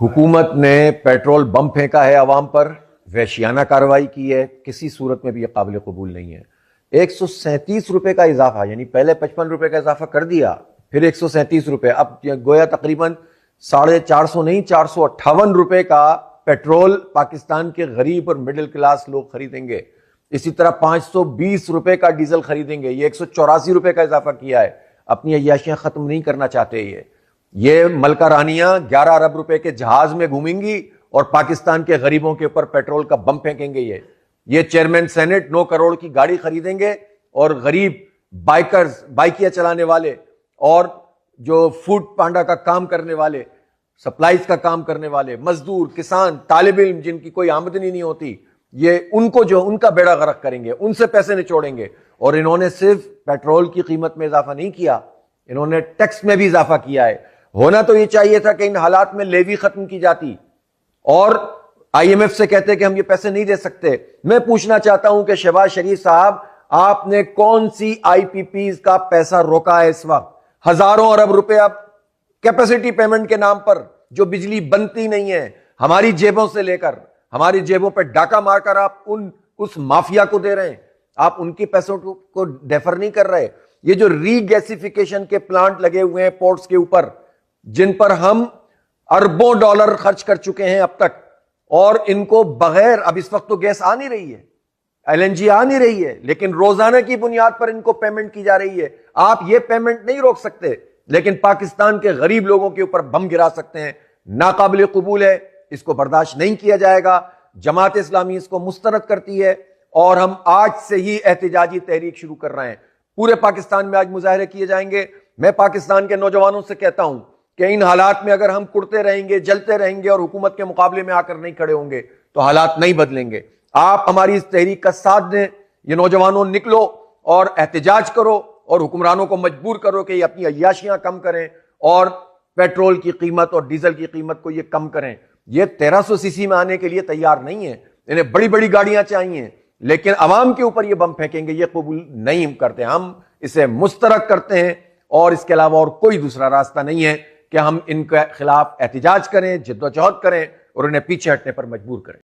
हुकूमत ने petrol bomb फेंका है अवाम पर, वहशियाना कार्रवाई की है, किसी सूरत में भी यह काबिल कबूल नहीं है। 137 रुपए का इजाफा, यानी पहले 55 रुपए का इजाफा कर दिया, फिर 137 रुपए, अब गोया तकरीबन 450 नहीं 458 रुपए का पेट्रोल पाकिस्तान के गरीब और मिडिल क्लास लोग खरीदेंगे। इसी तरह 520 रुपए का डीजल खरीदेंगे। ये 184 रुपए का इजाफा किया है। अपनी अय्याशियां खत्म नहीं करना चाहते। ये मलका रानियां 11 अरब रुपए के जहाज में घूमेंगी और पाकिस्तान के गरीबों के ऊपर पेट्रोल का बम फेंकेंगे। ये चेयरमैन सेनेट 9 करोड़ की गाड़ी खरीदेंगे और गरीब बाइकर्स, बाइकियां चलाने वाले और जो फूड पांडा का काम करने वाले, सप्लाईज का काम करने वाले, मजदूर, किसान, तालिब इल्म जिनकी कोई आमदनी नहीं होती, ये उनको जो उनका बेड़ा गर्क करेंगे, उनसे पैसे निचोड़ेंगे। और इन्होंने सिर्फ पेट्रोल की कीमत में इजाफा नहीं किया, इन्होंने टैक्स में भी इजाफा किया है। होना तो ये चाहिए था कि इन हालात में लेवी खत्म की जाती और IMF से कहते कि हम ये पैसे नहीं दे सकते। मैं पूछना चाहता हूं कि शहबाज शरीफ साहब, आपने कौन सी IPPs का पैसा रोका है इस वक्त? हजारों अरब रुपए कैपेसिटी पेमेंट के नाम पर, जो बिजली बनती नहीं है, हमारी जेबों से लेकर, हमारी जेबों पर डाका मारकर आप उस माफिया को दे रहे हैं। आप उनके पैसों को डेफर नहीं कर रहे। ये जो रीगैसिफिकेशन के प्लांट लगे हुए हैं पोर्ट्स के ऊपर, जिन पर हम अरबों डॉलर खर्च कर चुके हैं अब तक, और इनको बगैर, अब इस वक्त तो गैस आ नहीं रही है, LNG आ नहीं रही है, लेकिन रोजाना की बुनियाद पर इनको पेमेंट की जा रही है। आप ये पेमेंट नहीं रोक सकते, लेकिन पाकिस्तान के गरीब लोगों के ऊपर बम गिरा सकते हैं। नाकाबिल कबूल है, इसको बर्दाश्त नहीं किया जाएगा। जमात इस्लामी इसको मुस्तरद करती है और हम आज से ही एहतिजाजी तहरीक शुरू कर रहे हैं। पूरे पाकिस्तान में आज मुजाहरे किए जाएंगे। मैं पाकिस्तान के नौजवानों से कहता हूं कि इन हालात में अगर हम कुड़ते रहेंगे, जलते रहेंगे और हुकूमत के मुकाबले में आकर नहीं खड़े होंगे तो हालात नहीं बदलेंगे। आप हमारी इस तहरीक का साथ दें। ये नौजवानों, निकलो और एहतिजाज करो और हुक्मरानों को मजबूर करो कि ये अपनी अय्याशियां कम करें और पेट्रोल की कीमत और डीजल की कीमत को ये कम करें। ये 1300 सीसी में आने के लिए तैयार नहीं है। इन्हें बड़ी बड़ी गाड़ियां चाहिए, लेकिन अवाम के ऊपर ये बम फेंकेंगे, ये कबूल नहीं करते। हम इसे मुस्तरक करते हैं और इसके अलावा और कोई दूसरा रास्ता नहीं है कि हम इनके खिलाफ एहतिजाज करें, जिद्दोजहद करें और उन्हें पीछे हटने पर मजबूर करें।